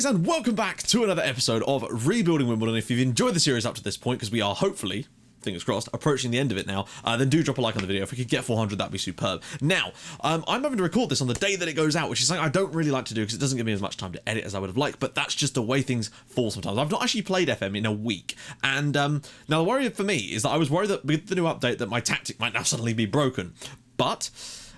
guys, and welcome back to another episode of Rebuilding Wimbledon. If you've enjoyed the series up to this point, because we are hopefully, fingers crossed, approaching the end of it now, then do drop a like on the video. If we could get 400, that'd be superb. Now, I'm having to record this on the day that it goes out, which is something I don't really like to do because it doesn't give me as much time to edit as I would have liked, but that's just the way things fall sometimes. I've not actually played FM in a week, and now the worry for me is that I was worried that with the new update that my tactic might now suddenly be broken, but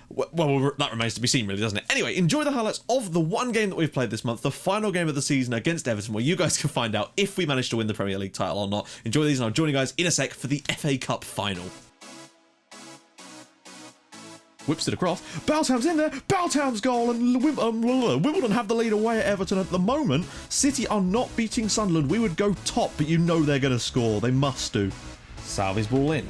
well, that remains to be seen, really, doesn't it? Anyway, enjoy the highlights of the one game that we've played this month, the final game of the season against Everton, where you guys can find out if we managed to win the Premier League title or not. Enjoy these, and I'll join you guys in a sec for the FA Cup final. Whips it across. Belltown's in there. Belltown's goal, and Wimbledon have the lead away at Everton at the moment. City are not beating Sunderland. We would go top, but you know they're going to score. They must do. Salvi's ball in.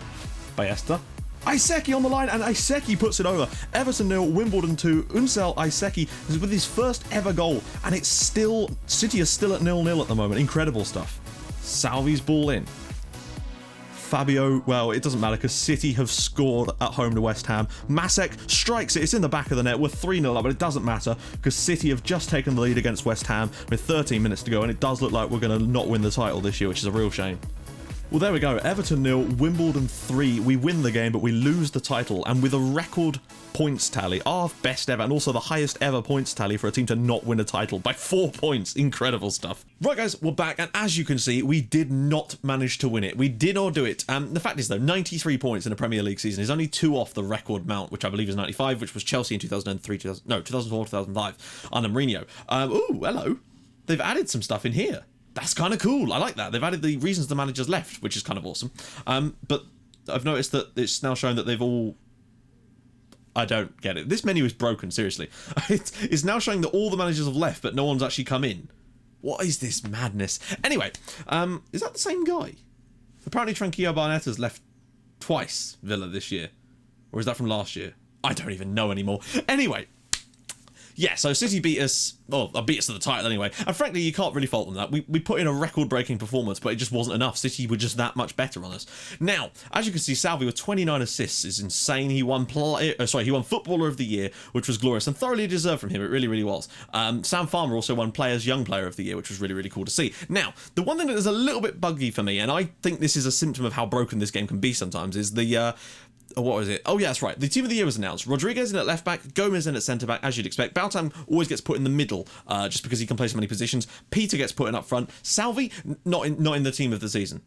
Ballesta. Iseki on the line, and Iseki puts it over. Everton 0, Wimbledon 2. Unsel Iseki is with his first ever goal, and it's still, City is still at 0-0 at the moment. Incredible stuff. Salvi's ball in. Fabio, well, it doesn't matter because City have scored at home to West Ham. Masek strikes it. It's in the back of the net. We're 3-0 up, but it doesn't matter because City have just taken the lead against West Ham with 13 minutes to go, and it does look like we're going to not win the title this year, which is a real shame. Well, there we go. Everton 0, Wimbledon 3. We win the game, but we lose the title. And with a record points tally, our best ever, and also the highest ever points tally for a team to not win a title by 4 points. Incredible stuff. Right, guys, we're back. And as you can see, we did not manage to win it. We did not do it. The fact is, though, 93 points in a Premier League season is only 2 off the record mount, which I believe is 95, which was Chelsea in 2004, 2005 under Mourinho. Ooh, hello. They've added some stuff in here. That's kind of cool. I like that. They've added the reasons the managers left, which is kind of awesome. But I've noticed that it's now shown that they've all... I don't get it. This menu is broken, seriously. It's now showing that all the managers have left, but no one's actually come in. What is this madness? Anyway, is that the same guy? Apparently Tranquillo Barnetta's left twice Villa this year. Or is that from last year? I don't even know anymore. Anyway. Yeah, so City beat us, well, beat us to the title anyway, and frankly, you can't really fault them that. We put in a record-breaking performance, but it just wasn't enough. City were just that much better on us. Now, as you can see, Salvi with 29 assists is insane. He won Footballer of the Year, which was glorious and thoroughly deserved from him. It really, really was. Sam Farmer also won Young Player of the Year, which was really, really cool to see. Now, the one thing that is a little bit buggy for me, and I think this is a symptom of how broken this game can be sometimes, is the... what was it? Oh, yeah, that's right. The team of the year was announced. Rodriguez in at left back, Gomez in at centre back, as you'd expect. Bautam always gets put in the middle, just because he can play so many positions. Peter gets put in up front. Salvi, not in the team of the season.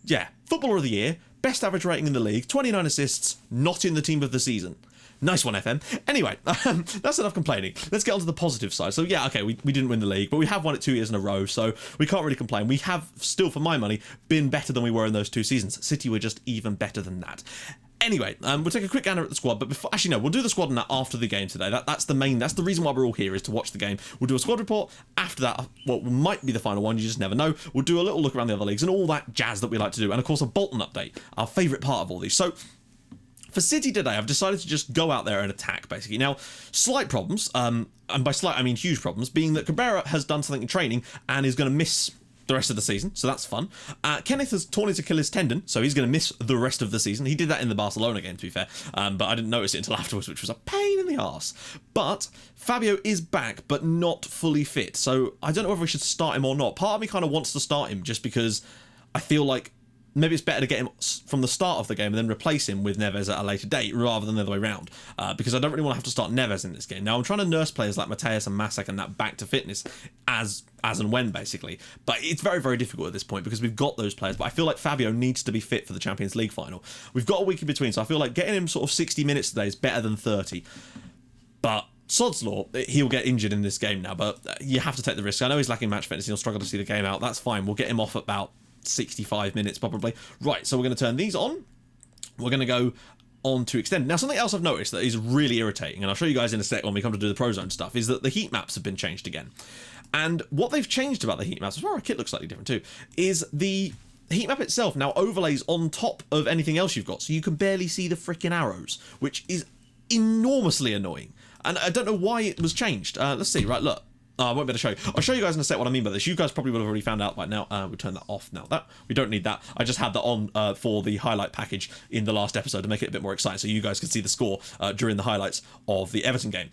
Yeah, Footballer of the Year, best average rating in the league, 29 assists, not in the team of the season. Nice one, FM. Anyway, that's enough complaining. Let's get on to the positive side. So, yeah, okay, we didn't win the league, but we have won it 2 years in a row, so we can't really complain. We have still, for my money, been better than we were in those 2 seasons. City were just even better than that. Anyway, we'll take a quick gander at the squad, but before, actually, no, we'll do the squad on that after the game today. That's the reason why we're all here, is to watch the game. We'll do a squad report after that, what might be the final one, you just never know. We'll do a little look around the other leagues and all that jazz that we like to do, and of course a Bolton update, our favourite part of all these. So, for City today, I've decided to just go out there and attack, basically. Now, slight problems, and by slight I mean huge problems, being that Cabrera has done something in training and is going to miss the rest of the season, so that's fun. Kenneth has torn his Achilles tendon, so he's going to miss the rest of the season. He did that in the Barcelona game, to be fair, but I didn't notice it until afterwards, which was a pain in the arse. But Fabio is back, but not fully fit, so I don't know whether we should start him or not. Part of me kind of wants to start him just because I feel like maybe it's better to get him from the start of the game and then replace him with Neves at a later date rather than the other way around, because I don't really want to have to start Neves in this game. Now, I'm trying to nurse players like Mateus and Masek and that back to fitness as and when, basically, but it's very, very difficult at this point because we've got those players, but I feel like Fabio needs to be fit for the Champions League final. We've got a week in between, so I feel like getting him sort of 60 minutes today is better than 30, but sod's law, he'll get injured in this game now, but you have to take the risk. I know he's lacking match fitness, he'll struggle to see the game out, that's fine, we'll get him off about 65 minutes probably. Right, so we're going to turn these on. We're going to go on to extend. Now, something else I've noticed that is really irritating, and I'll show you guys in a sec when we come to do the Pro Zone stuff, is that the heat maps have been changed again. And what they've changed about the heat maps, as well, our kit looks slightly different too, is the heat map itself now overlays on top of anything else you've got, so you can barely see the freaking arrows, which is enormously annoying. And I don't know why it was changed. Let's see, right, look. I won't be able to show you. I'll show you guys in a sec what I mean by this. You guys probably would have already found out by now. We'll turn that off now. We don't need that. I just had that on for the highlight package in the last episode to make it a bit more exciting, so you guys could see the score during the highlights of the Everton game.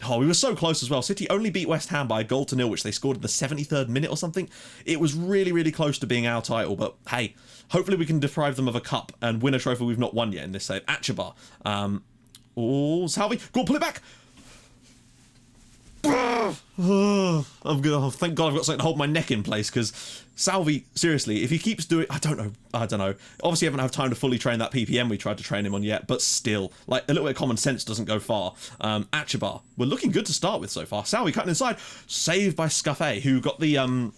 We were so close as well. City only beat West Ham by a goal to nil, which they scored in the 73rd minute or something. It was really, really close to being our title, but hey, hopefully we can deprive them of a cup and win a trophy we've not won yet in this save. Achabar. Salvi. Go on, pull it back. I'm gonna thank God I've got something to hold my neck in place, because Salvi, seriously, if he keeps doing, I don't know. Obviously, I haven't had time to fully train that PPM we tried to train him on yet, but still, like, a little bit of common sense doesn't go far. Achabar, we're looking good to start with so far. Salvi cutting inside, saved by Scuffet, who got the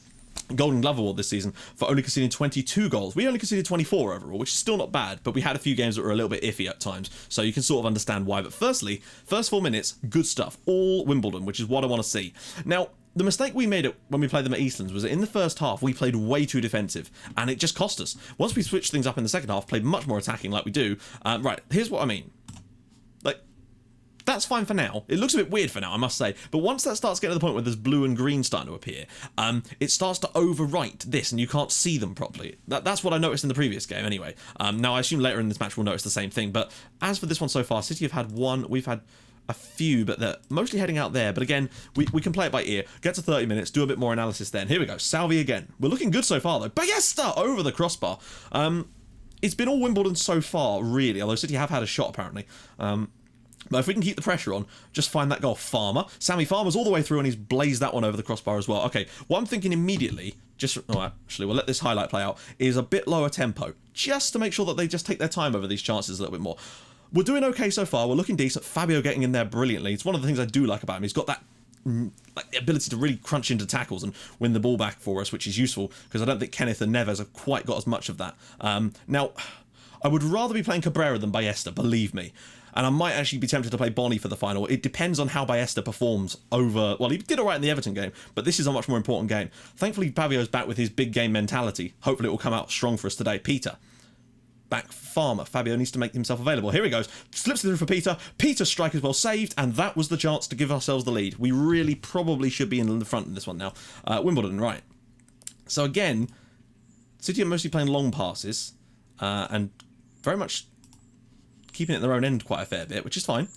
Golden Glove Award this season for only conceding 22 goals. We only conceded 24 overall, which is still not bad, but we had a few games that were a little bit iffy at times, so you can sort of understand why. But firstly, first 4 minutes, good stuff. All Wimbledon, which is what I want to see. Now, the mistake we made when we played them at Eastlands was that in the first half, we played way too defensive, and it just cost us. Once we switched things up in the second half, played much more attacking like we do. Right, here's what I mean. Like, that's fine for now. It looks a bit weird for now, I must say. But once that starts getting to the point where there's blue and green starting to appear, it starts to overwrite this, and you can't see them properly. That's what I noticed in the previous game, anyway. Now, I assume later in this match we'll notice the same thing. But as for this one so far, City have had one. We've had a few, but they're mostly heading out there. But again, we can play it by ear. Get to 30 minutes, do a bit more analysis then. Here we go. Salvi again. We're looking good so far, though. Ballesta over the crossbar. It's been all Wimbledon so far, really, although City have had a shot, apparently. But if we can keep the pressure on, just find that goal. Farmer. Sammy Farmer's all the way through, and he's blazed that one over the crossbar as well. Okay, what I'm thinking immediately, actually, we'll let this highlight play out, is a bit lower tempo, just to make sure that they just take their time over these chances a little bit more. We're doing okay so far. We're looking decent. Fabio getting in there brilliantly. It's one of the things I do like about him. He's got that the ability to really crunch into tackles and win the ball back for us, which is useful, because I don't think Kenneth and Neves have quite got as much of that. Now, I would rather be playing Cabrera than Ballesta, believe me. And I might actually be tempted to play Bonnie for the final. It depends on how Ballesta performs over... Well, he did all right in the Everton game, but this is a much more important game. Thankfully, Fabio's back with his big game mentality. Hopefully it will come out strong for us today. Peter. Back Farmer. Fabio needs to make himself available. Here he goes. Slips it through for Peter. Peter's strike is well saved, and that was the chance to give ourselves the lead. We really probably should be in the front in this one now. Wimbledon, right. So again, City are mostly playing long passes, and very much keeping it at their own end quite a fair bit, which is fine.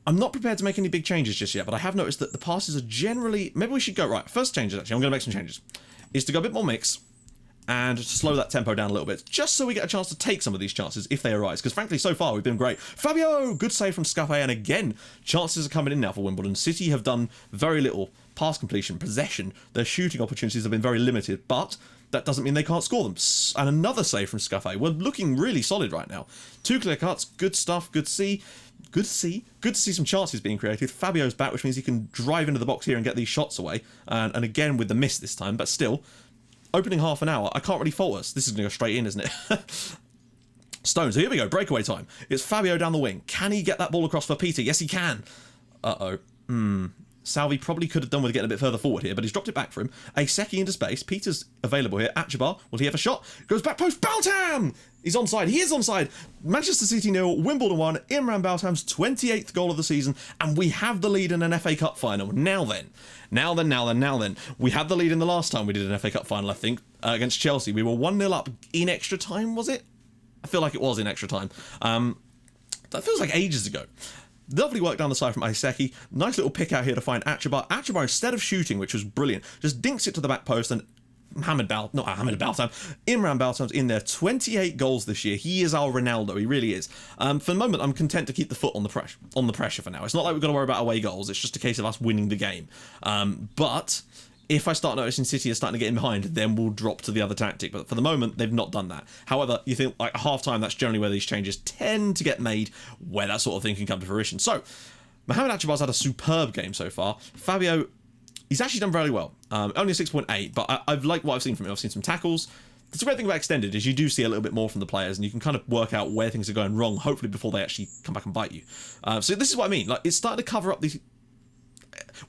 I'm not prepared to make any big changes just yet, but I have noticed that the passes are generally... Maybe we should go... Right, first changes, actually, I'm going to make some changes. Is to go a bit more mix and slow that tempo down a little bit, just so we get a chance to take some of these chances if they arise, because frankly, so far, we've been great. Fabio! Good save from Scafe, and again, chances are coming in now for Wimbledon. City have done very little pass completion, possession. Their shooting opportunities have been very limited, but... that doesn't mean they can't score them. And another save from Scafe. We're looking really solid right now. 2 clear cuts, good stuff, good to see. Good to see some chances being created. Fabio's back, which means he can drive into the box here and get these shots away. And again with the miss this time, but still, opening half an hour, I can't really fault us. This is going to go straight in, isn't it? Stones, so here we go, breakaway time. It's Fabio down the wing. Can he get that ball across for Peter? Yes, he can. Salvi probably could have done with getting a bit further forward here, but he's dropped it back for him. A Seki into space. Peter's available here. Achabar, will he have a shot? Goes back post. Baltam! He's onside. He is onside. Manchester City 0, Wimbledon 1. Imran Baltam's 28th goal of the season, and we have the lead in an FA Cup final. Now then. We had the lead in the last time we did an FA Cup final, I think, against Chelsea. We were 1-0 up in extra time, was it? I feel like it was in extra time. That feels like ages ago. Lovely work down the side from Aiseki. Nice little pick out here to find Achabar. Achabar, instead of shooting, which was brilliant, just dinks it to the back post, and Imran Baltam's in there. 28 goals this year. He is our Ronaldo. He really is. For the moment, I'm content to keep the foot on the pressure for now. It's not like we've got to worry about away goals. It's just a case of us winning the game. But if I start noticing City is starting to get in behind, then we'll drop to the other tactic. But for the moment, they've not done that. However, you think like half-time, that's generally where these changes tend to get made, where that sort of thing can come to fruition. So, Mohamed Achabar's had a superb game so far. Fabio, he's actually done very well. Only a 6.8, but I've liked what I've seen from him. I've seen some tackles. The great thing about Extended is you do see a little bit more from the players, and you can kind of work out where things are going wrong, hopefully before they actually come back and bite you. So this is what I mean. Like, it's starting to cover up these...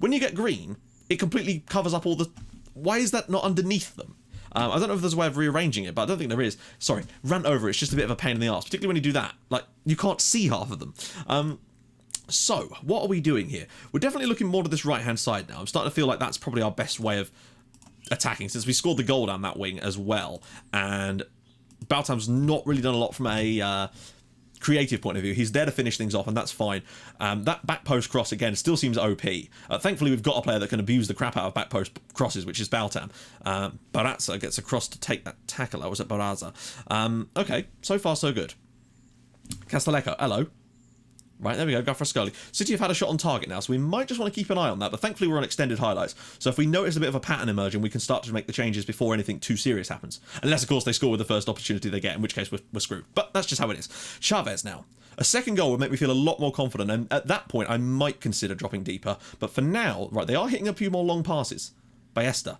When you get green, it completely covers up all the... Why is that not underneath them? I don't know if there's a way of rearranging it, but I don't think there is. Sorry, rant over, it's just a bit of a pain in the arse, particularly when you do that. Like, you can't see half of them. So, what are we doing here? We're definitely looking more to this right-hand side now. I'm starting to feel like that's probably our best way of attacking, since we scored the goal down that wing as well. And Baltam's not really done a lot from a creative point of view. He's there to finish things off, and that's fine. That back post cross, again, still seems OP. Thankfully, we've got a player that can abuse the crap out of back post crosses, which is Baltam. Barazza gets across to take that tackle. That was at Barazza. Okay, so far so good. Castellecco, hello. Right, there we go, Gafrascoli. City have had a shot on target now, so we might just want to keep an eye on that, but thankfully we're on extended highlights. So if we notice a bit of a pattern emerging, we can start to make the changes before anything too serious happens. Unless, of course, they score with the first opportunity they get, in which case we're screwed. But that's just how it is. Chavez now. A second goal would make me feel a lot more confident, and at that point I might consider dropping deeper. But for now, right, they are hitting a few more long passes. Ballesta.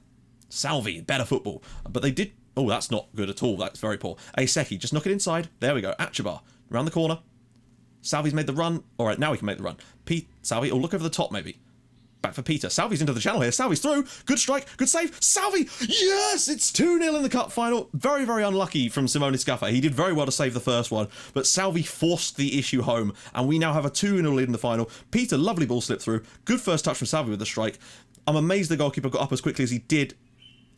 Salvi, better football. But they did... Oh, that's not good at all. That's very poor. Aseki, just knock it inside. There we go. Achabar. Around the corner. Salvi's made the run. All right, now we can make the run. Salvi, oh, look over the top, maybe. Back for Peter. Salvi's into the channel here. Salvi's through. Good strike. Good save. Salvi! Yes! It's 2-0 in the cup final. Very, very unlucky from Simone Scaffa. He did very well to save the first one, but Salvi forced the issue home, and we now have a 2-0 lead in the final. Peter, lovely ball slip through. Good first touch from Salvi with the strike. I'm amazed the goalkeeper got up as quickly as he did.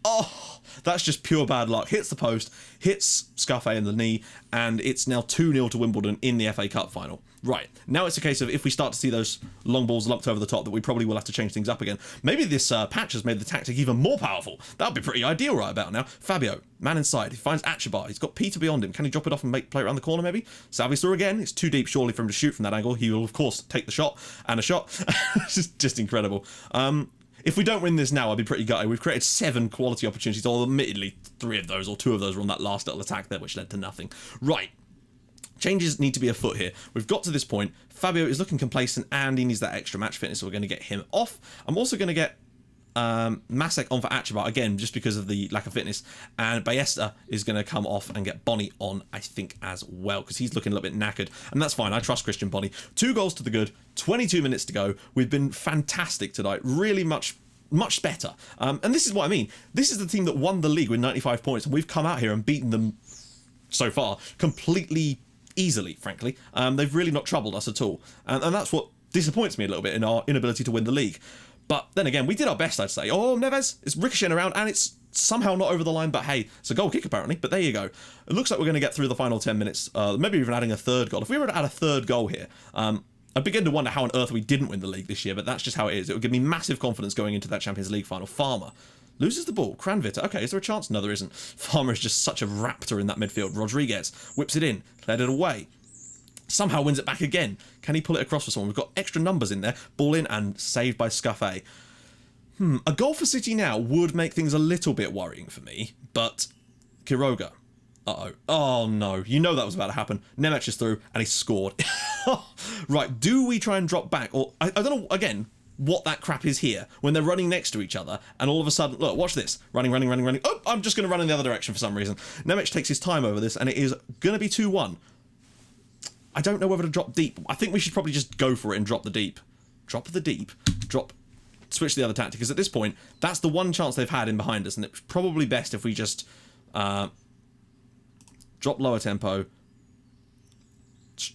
Oh, that's just pure bad luck. Hits the post, hits Scaffa in the knee, and it's now 2-0 to Wimbledon in the FA Cup final. Right, now it's a case of if we start to see those long balls lumped over the top, that we probably will have to change things up again. Maybe this patch has made the tactic even more powerful. That would be pretty ideal right about now. Fabio, man inside, he finds Achabar. He's got Peter beyond him. Can he drop it off and play it around the corner maybe? Salvi's through again. It's too deep surely for him to shoot from that angle. He will, of course, take the shot, and a shot. It's just incredible. If we don't win this now, I'd be pretty gutted. We've created 7 quality opportunities, although admittedly 3 of those or 2 of those were on that last little attack there, which led to nothing. Right. Changes need to be afoot here. We've got to this point. Fabio is looking complacent, and he needs that extra match fitness, so we're going to get him off. I'm also going to get Masek on for Achabar, again, just because of the lack of fitness. And Ballesta is going to come off and get Bonnie on, I think, as well, because he's looking a little bit knackered. And that's fine. I trust Christian Bonnie. 2 goals to the good. 22 minutes to go. We've been fantastic tonight. Really much better. And this is what I mean. This is the team that won the league with 95 points, and we've come out here and beaten them so far completely easily, frankly. They've really not troubled us at all. And that's what disappoints me a little bit in our inability to win the league. But then again, we did our best, I'd say. Oh, Neves is ricocheting around, and it's somehow not over the line, but hey, it's a goal kick apparently. But there you go. It looks like we're going to get through the final 10 minutes, maybe even adding a third goal. If we were to add a third goal here, I'd begin to wonder how on earth we didn't win the league this year, but that's just how it is. It would give me massive confidence going into that Champions League final. Farmer loses the ball. Kranvita. Okay, is there a chance? No, there isn't. Farmer is just such a raptor in that midfield. Rodriguez whips it in, cleared it away. Somehow wins it back again. Can he pull it across for someone? We've got extra numbers in there. Ball in and saved by Scaffa. A goal for City now would make things a little bit worrying for me, but Quiroga. Uh-oh. Oh, no. You know that was about to happen. Nemec is through, and he scored. Right, do we try and drop back? Or, I don't know, again, what that crap is here, when they're running next to each other, and all of a sudden, look, watch this. Running. Oh, I'm just going to run in the other direction for some reason. Nemec takes his time over this, and it is going to be 2-1. I don't know whether to drop deep. I think we should probably just go for it and drop the deep. Switch the other tactic, because at this point, that's the one chance they've had in behind us, and it's probably best if we just drop lower tempo,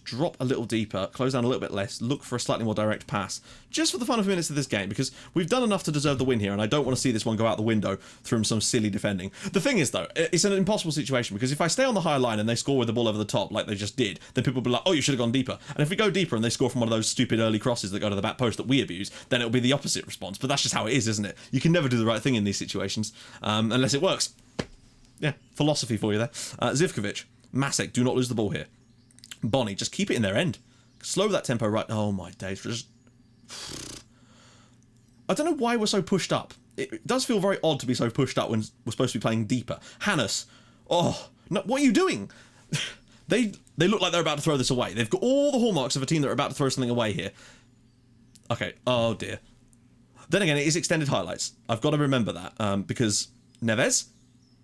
drop a little deeper, close down a little bit less, look for a slightly more direct pass, just for the final few minutes of this game, because we've done enough to deserve the win here, and I don't want to see this one go out the window through some silly defending. The thing is, though, it's an impossible situation, because if I stay on the high line and they score with the ball over the top, like they just did, then people will be like, oh, you should have gone deeper. And if we go deeper and they score from one of those stupid early crosses that go to the back post that we abuse, then it'll be the opposite response. But that's just how it is, isn't it? You can never do the right thing in these situations, unless it works. Yeah, philosophy for you there. Zivkovic, Masek, do not lose the ball here. Bonnie, just keep it in their end. Slow that tempo right. Oh my days. Just... I don't know why we're so pushed up. It does feel very odd to be so pushed up when we're supposed to be playing deeper. Hannes. Oh, no, what are you doing? They look like they're about to throw this away. They've got all the hallmarks of a team that are about to throw something away here. Okay. Oh dear. Then again, it is extended highlights. I've got to remember that because Neves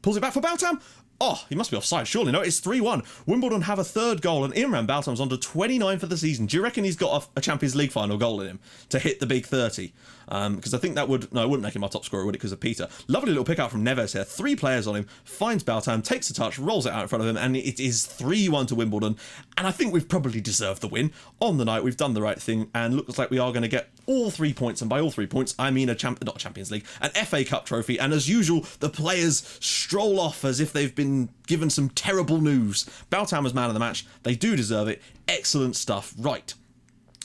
pulls it back for Baltam. Oh, he must be offside, surely. No, it's 3-1. Wimbledon have a third goal, and Imran Baltam's on to 29 for the season. Do you reckon he's got a Champions League final goal in him to hit the big 30? Because I think that would... No, it wouldn't make him our top scorer, would it, because of Peter? Lovely little pick out from Neves here. 3 players on him, finds Baltam, takes a touch, rolls it out in front of him, and it is 3-1 to Wimbledon. And I think we've probably deserved the win. On the night, we've done the right thing, and looks like we are going to get all 3 points, and by all 3 points, I mean not a Champions League, an FA Cup trophy, and as usual, the players stroll off as if they've been given some terrible news. Baltam was man of the match. They do deserve it. Excellent stuff. Right.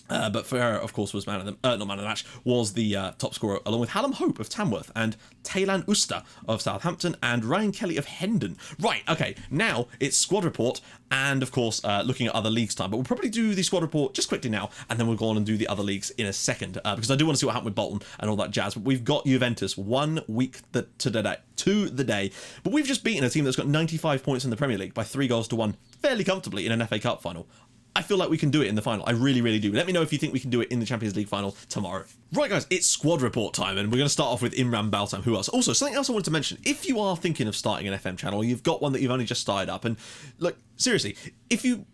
But Ferreira, of course, was not man of the match, was the top scorer, along with Hallam Hope of Tamworth and Taylan Usta of Southampton and Ryan Kelly of Hendon. Right, okay, now it's squad report and, of course, looking at other leagues time. But we'll probably do the squad report just quickly now, and then we'll go on and do the other leagues in a second, because I do want to see what happened with Bolton and all that jazz. But we've got Juventus 1 week to the day. But we've just beaten a team that's got 95 points in the Premier League by 3-1 fairly comfortably in an FA Cup final. I feel like we can do it in the final. I really, really do. Let me know if you think we can do it in the Champions League final tomorrow. Right, guys, it's squad report time, and we're going to start off with Imran Baltam. Who else? Also, something else I wanted to mention. If you are thinking of starting an FM channel, you've got one that you've only just started up, and look, seriously, if you...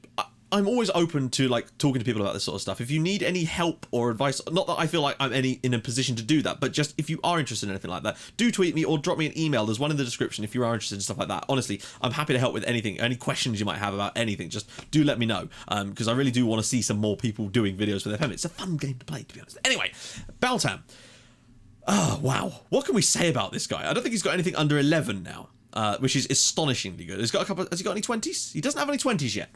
I'm always open to like talking to people about this sort of stuff. If you need any help or advice, not that I feel like I'm in a position to do that, but just if you are interested in anything like that, do tweet me or drop me an email. There's one in the description if you are interested in stuff like that. Honestly, I'm happy to help with anything. Any questions you might have about anything, just do let me know, because I really do want to see some more people doing videos with FM. It's a fun game to play, to be honest. Anyway, Baltam. Oh, wow. What can we say about this guy? I don't think he's got anything under 11 now, which is astonishingly good. Has he got any 20s? He doesn't have any 20s yet.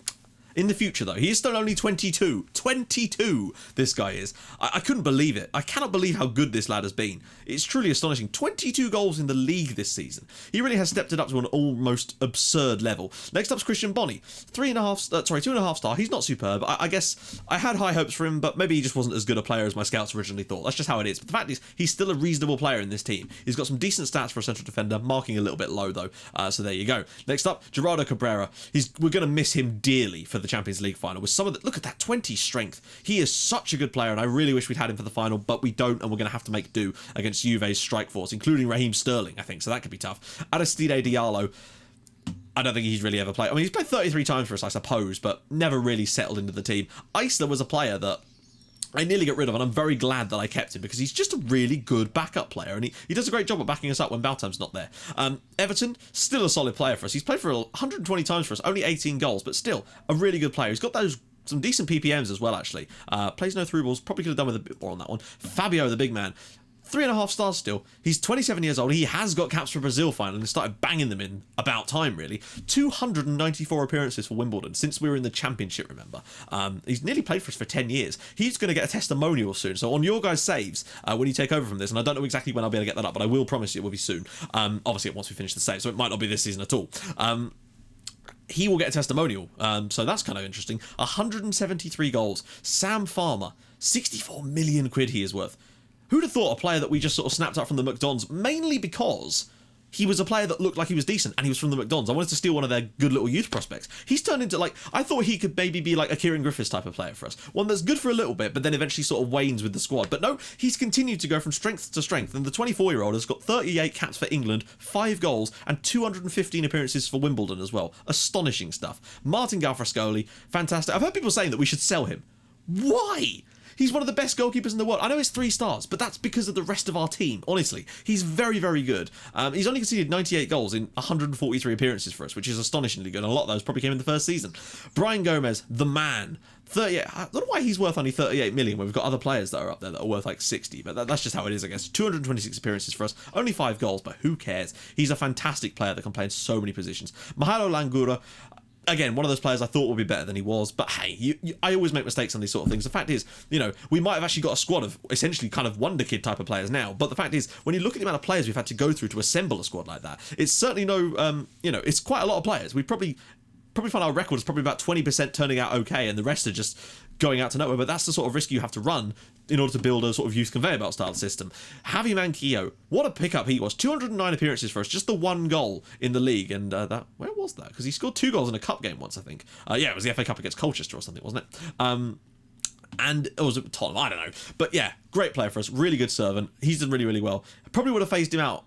In the future, though, he is still only 22. 22, this guy is. I couldn't believe it. I cannot believe how good this lad has been. It's truly astonishing. 22 goals in the league this season. He really has stepped it up to an almost absurd level. Next up's Christian Bonney. 2.5 star. He's not superb. I guess I had high hopes for him, but maybe he just wasn't as good a player as my scouts originally thought. That's just how it is. But the fact is, he's still a reasonable player in this team. He's got some decent stats for a central defender, marking a little bit low, though. So there you go. Next up, Gerardo Cabrera. We're going to miss him dearly for the Champions League final with some of the... Look at that 20 strength. He is such a good player, and I really wish we'd had him for the final, but we don't, and we're going to have to make do against Juve's strike force, including Raheem Sterling, I think, so that could be tough. Aristide Diallo, I don't think he's really ever played. I mean, he's played 33 times for us, I suppose, but never really settled into the team. Eisler was a player that I nearly got rid of, and I'm very glad that I kept him because he's just a really good backup player, and he does a great job at backing us up when Baltam's not there. Everton, still a solid player for us. He's played for 120 times for us, only 18 goals, but still a really good player. He's got some decent PPMs as well, actually. Plays no through balls, probably could have done with a bit more on that one. Fabio, the big man. 3.5 stars still. He's 27 years old. He has got caps for Brazil finally and started banging them in about time, really. 294 appearances for Wimbledon since we were in the championship, remember. He's nearly played for us for 10 years. He's going to get a testimonial soon. So on your guys' saves, when you take over from this, and I don't know exactly when I'll be able to get that up, but I will promise you it will be soon. Obviously, once we finish the save, so it might not be this season at all. He will get a testimonial, so that's kind of interesting. 173 goals. Sam Farmer, 64 million quid he is worth. Who'd have thought a player that we just sort of snapped up from the McDons, mainly because he was a player that looked like he was decent and he was from the McDons. I wanted to steal one of their good little youth prospects. He's turned into, like, I thought he could maybe be like a Kieran Griffiths type of player for us. One that's good for a little bit, but then eventually sort of wanes with the squad. But no, he's continued to go from strength to strength. And the 24-year-old has got 38 caps for England, 5 goals, and 215 appearances for Wimbledon as well. Astonishing stuff. Martin Galfrescoli, fantastic. I've heard people saying that we should sell him. Why? He's one of the best goalkeepers in the world. I know it's 3 stars, but that's because of the rest of our team, honestly. He's very, very good. He's only conceded 98 goals in 143 appearances for us, which is astonishingly good. And a lot of those probably came in the first season. Brian Gomez, the man. 38. I don't know why he's worth only 38 million when we've got other players that are up there that are worth like 60, but that's just how it is, I guess. 226 appearances for us, only 5 goals, but who cares? He's a fantastic player that can play in so many positions. Mahalo Langura, again, one of those players I thought would be better than he was, but hey, I always make mistakes on these sort of things. The fact is, you know, we might have actually got a squad of essentially kind of wonder kid type of players now, but the fact is, when you look at the amount of players we've had to go through to assemble a squad like that, it's certainly no, you know, it's quite a lot of players. We probably find our record is probably about 20% turning out okay, and the rest are just going out to nowhere, but that's the sort of risk you have to run in order to build a sort of youth conveyor belt style system. Javi Manquillo, what a pickup he was. 209 appearances for us, just the 1 goal in the league, and where was that? Because he scored 2 goals in a cup game once, I think. Yeah, it was the FA Cup against Colchester or something, wasn't it? And it was Tottenham, I don't know. But yeah, great player for us. Really good servant. He's done really, really well. Probably would have phased him out.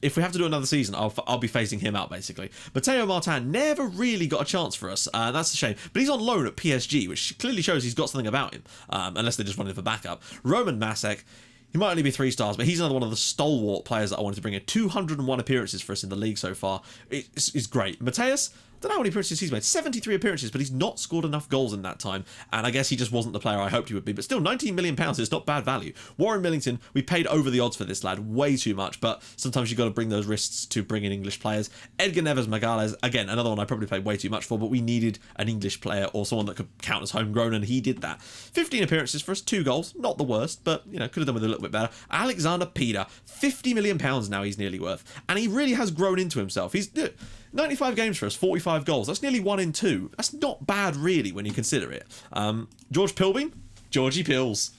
If we have to do another season, I'll be phasing him out, basically. Matteo Martin never really got a chance for us. That's a shame. But he's on loan at PSG, which clearly shows he's got something about him. Unless they just wanted him for backup. Roman Masek. He might only be 3 stars, but he's another one of the stalwart players that I wanted to bring in. 201 appearances for us in the league so far. It's great. Mateus, don't know how many appearances he's made. 73 appearances, but he's not scored enough goals in that time. And I guess he just wasn't the player I hoped he would be. But still, £19 million is not bad value. Warren Millington, we paid over the odds for this lad. Way too much. But sometimes you've got to bring those risks to bring in English players. Edgar Neves Magales, again, another one I probably paid way too much for. But we needed an English player or someone that could count as homegrown. And he did that. 15 appearances for us. 2 goals. Not the worst. But, you know, could have done with a little bit better. Alexander Pida. £50 million now he's nearly worth. And he really has grown into himself. He's 95 games for us, 45 goals. That's nearly 1 in 2. That's not bad, really, when you consider it. George Pilbeam? Georgie Pills.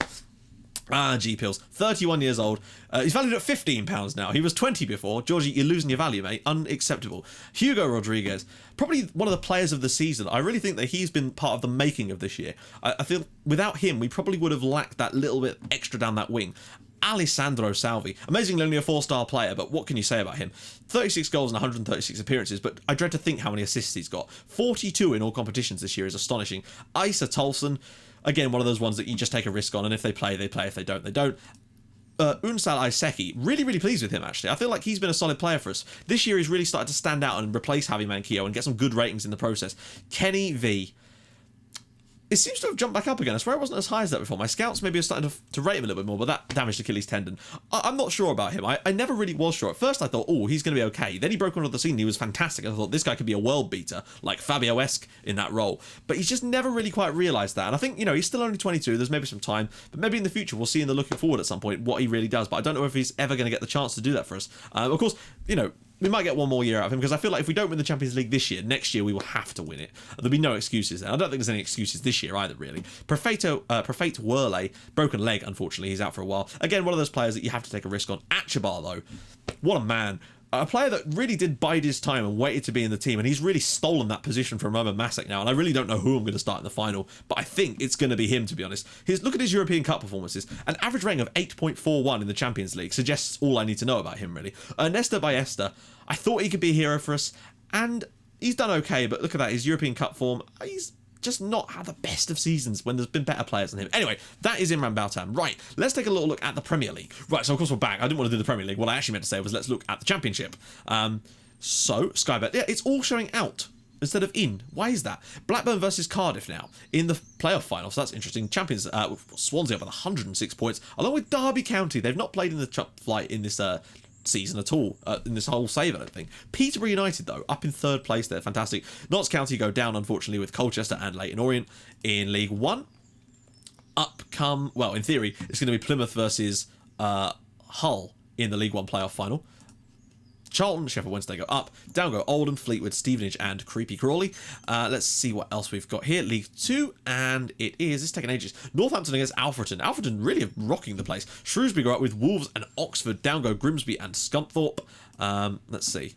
G Pills. 31 years old. He's valued at £15 now. He was 20 before. Georgie, you're losing your value, mate. Unacceptable. Hugo Rodriguez. Probably one of the players of the season. I really think that he's been part of the making of this year. I feel without him, we probably would have lacked that little bit extra down that wing. Alessandro Salvi. Amazingly only a 4-star player, but what can you say about him? 36 goals and 136 appearances, but I dread to think how many assists he's got. 42 in all competitions this year is astonishing. Isa Tolson, again, one of those ones that you just take a risk on, and if they play, they play. If they don't, they don't. Unsal Iseki, really, really pleased with him, actually. I feel like he's been a solid player for us. This year, he's really started to stand out and replace Javi Manquillo and get some good ratings in the process. Kenny V. It seems to have jumped back up again. I swear it wasn't as high as that before. My scouts maybe are starting to rate him a little bit more, but that damaged Achilles tendon. I'm not sure about him. I never really was sure. At first I thought, oh, he's going to be okay. Then he broke onto the scene. He was fantastic. I thought this guy could be a world beater, like Fabio-esque in that role. But he's just never really quite realised that. And I think, you know, he's still only 22. There's maybe some time. But maybe in the future we'll see in the looking forward at some point what he really does. But I don't know if he's ever going to get the chance to do that for us. Of course, you know, we might get one more year out of him because I feel like if we don't win the Champions League this year, next year we will have to win it. There'll be no excuses there. I don't think there's any excuses this year either, really. Profate Worley, broken leg, unfortunately. He's out for a while. Again, one of those players that you have to take a risk on. Achabar, though, what a man. A player that really did bide his time and waited to be in the team, and he's really stolen that position from Roman Masek now, and I really don't know who I'm going to start in the final, but I think it's going to be him, to be honest. Look at his European Cup performances. An average rating of 8.41 in the Champions League suggests all I need to know about him, really. Ernesto Ballesta, I thought he could be a hero for us, and he's done okay, but look at that, his European Cup form, he's just not had the best of seasons when there's been better players than him. Anyway, that is Imran Baltam. Right, let's take a little look at the Premier League. Right, so of course we're back. I didn't want to do the Premier League. What I actually meant to say was let's look at the Championship. So, Sky Bet, yeah, it's all showing out instead of in. Why is that? Blackburn versus Cardiff now in the playoff final, so that's interesting. Champions, Swansea up with 106 points, along with Derby County. They've not played in the top flight in this season at all, in this whole save, I don't think. Peterborough United, though, up in 3rd place there. Fantastic. Notts County go down, unfortunately, with Colchester and Leyton Orient in League One. Up come, well, in theory, it's going to be Plymouth versus Hull in the League One playoff final. Charlton, Sheffield Wednesday go up. Down go Oldham, Fleetwood, Stevenage, and Creepy Crawley. Let's see what else we've got here. League 2, and it's taken ages. Northampton against Alfreton. Alfreton really rocking the place. Shrewsbury go up with Wolves and Oxford. Down go Grimsby and Scunthorpe. Let's see.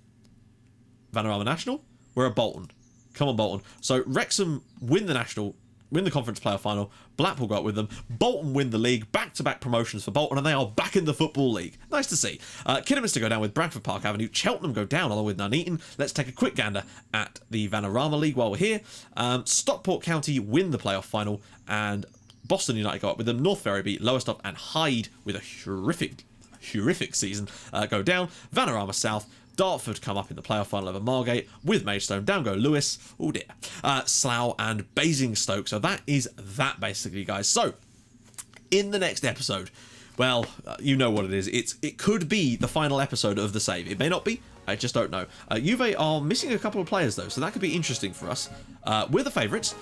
Vanarama National. We're at Bolton. Come on, Bolton. So Wrexham win the National, win the conference playoff final. Blackpool go up with them. Bolton win the league. Back-to-back promotions for Bolton, and they are back in the Football League. Nice to see. Kidderminster go down with Bradford Park Avenue. Cheltenham go down along with Nuneaton. Let's take a quick gander at the Vanarama League while we're here. Stockport County win the playoff final, and Boston United go up with them. North Ferry beat Lowestoft, and Hyde, with a horrific season, go down. Vanarama South. Dartford come up in the playoff final over Margate with Maidstone. Down go Lewis. Oh dear. Slough and Basingstoke. So that is that, basically, guys. So, in the next episode, well, you know what it is. It could be the final episode of the save. It may not be. I just don't know. Juve are missing a couple of players, though, so that could be interesting for us. We're the favourites.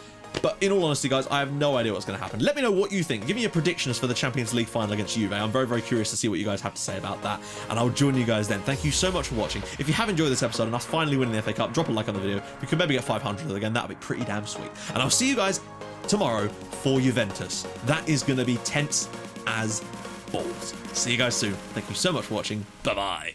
But in all honesty, guys, I have no idea what's going to happen. Let me know what you think. Give me your predictions for the Champions League final against Juve. I'm very, very curious to see what you guys have to say about that. And I'll join you guys then. Thank you so much for watching. If you have enjoyed this episode and us finally winning the FA Cup, drop a like on the video. We could maybe get 500 again. That would be pretty damn sweet. And I'll see you guys tomorrow for Juventus. That is going to be tense as balls. See you guys soon. Thank you so much for watching. Bye-bye.